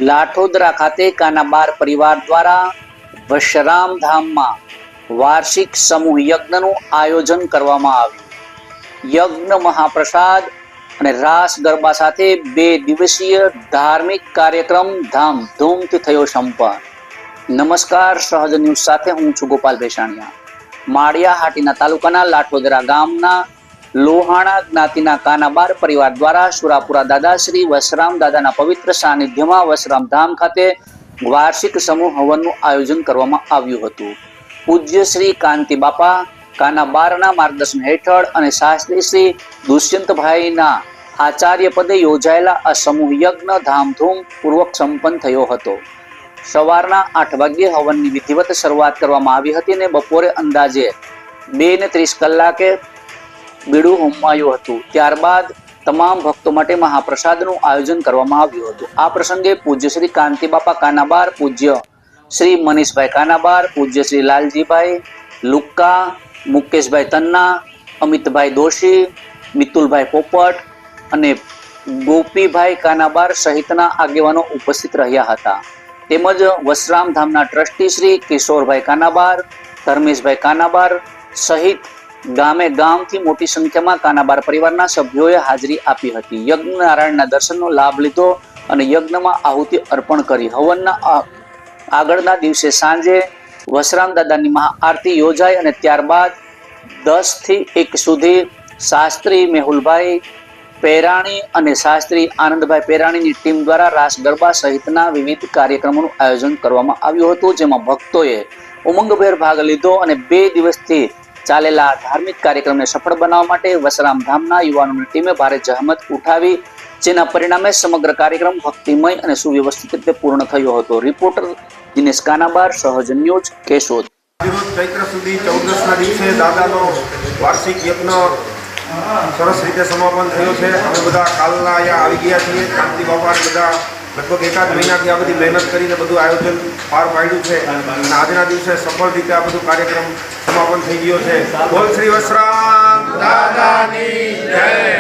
લાઠોદરા ખાતે કાનાબાર પરિવાર દ્વારા વશરામ ધામમાં વાર્ષિક સમૂહ યજ્ઞનું આયોજન કરવામાં આવ્યું। યજ્ઞ મહાપ્રસાદ અને રાસ ગરબા સાથે 2 દિવસીય ધાર્મિક કાર્યક્રમ ધામધૂમથી થયો સંપન્ન। નમસ્કાર, સહજ ન્યૂઝ સાથે હું છું ગોપાલ ભેસાણીયા। માળિયા હાટીના તાલુકાના લાઠોદરા ગામના લોહાણા જ્ઞાતિના કાનાબાર પરિવાર દ્વારા સુરાપુરા દાદા શ્રી વશરામ દાદાના પવિત્ર સાનિધ્યમાં વશરામ ધામ ખાતે વાર્ષિક સમૂહ હવનનું આયોજન કરવામાં આવ્યું હતું। પૂજ્ય શ્રી કાંતિ બાપા કાનાબારના માર્ગદર્શન હેઠળ અને શાસ્ત્રી શ્રી દુષ્યંતભાઈના આચાર્ય પદે યોજાયેલા આ સમૂહ યજ્ઞ ધામધૂમ પૂર્વક સંપન્ન થયો હતો। સવારના 8 વાગ્યે હવનની વિધિવત શરૂઆત કરવામાં આવી હતી અને બપોરે અંદાજે 2:30 કલાકે બીડું હોમાયું હતું। ત્યારબાદ તમામ ભક્તો માટે મહાપ્રસાદનું આયોજન કરવામાં આવ્યું હતું। આ પ્રસંગે પૂજ્ય શ્રી કાંતિ બાપા કાનાબાર, પૂજ્ય શ્રી મનીષભાઈ કાનાબાર, પૂજ્ય શ્રી લાલજીભાઈ લુક્કા, મુકેશભાઈ તન્ના, અમિતભાઈ દોશી, મિતુલભાઈ પોપટ અને ગોપીભાઈ કાનાબાર સહિતના આગેવાનો ઉપસ્થિત રહ્યા હતા। તેમજ વશરામ ધામના ટ્રસ્ટી શ્રી કિશોરભાઈ કાનાબાર, ધર્મેશભાઈ કાનાબાર સહિત ગામથી મોટી સંખ્યામાં કાનાબાર પરિવારના સભ્યોએ હાજરી આપી હતી। યજ્ઞ નારાયણના દર્શનનો લાભ લીધો અને યજ્ઞમાં આહુતિ અર્પણ કરી। હવનના આગળના દિવસે સાંજે વશરામ દાદાની મહાઆરતી યોજાઈ અને ત્યારબાદ 10 થી 1 સુધી શાસ્ત્રી મેહુલભાઈ પેરાણી અને શાસ્ત્રી આનંદભાઈ પેરાણીની ટીમ દ્વારા રાસ ગરબા સહિતના વિવિધ કાર્યક્રમોનું આયોજન કરવામાં આવ્યું હતું, જેમાં ભક્તોએ ઉમંગભેર ભાગ લીધો અને 2 દિવસથી ચાલેલા ધાર્મિક કાર્યક્રમને સફળ બનાવવા માટે વશરામ ધામના યુવાનોની ટીમે ભારે જહેમત ઉઠાવી, જેના પરિણામે સમગ્ર કાર્યક્રમ ભક્તિમય અને સુવ્યવસ્થિત રીતે પૂર્ણ થયો હતો। રિપોર્ટર દિનેશ કાનાબાર, સહજ ન્યૂઝ, કેશોદ। ચૈત્ર સુધી 14ના દિવસે દાદાનો વાર્ષિક યજ્ઞ સરસ રીતે સમાપન થયો છે। અમે બધા કાલના અહીંયા આવી ગયા છીએ। કાંતિ બાપાને બધા લગભગ 1 મહિનાથી આ બધી મહેનત કરીને બધું આયોજન પાર પાડ્યું છે અને આજના દિવસે સફળ રીતે આ બધું કાર્યક્રમ સમાપન થઈ ગયો છે। બોલ શ્રી વશરામ દાદાની જય।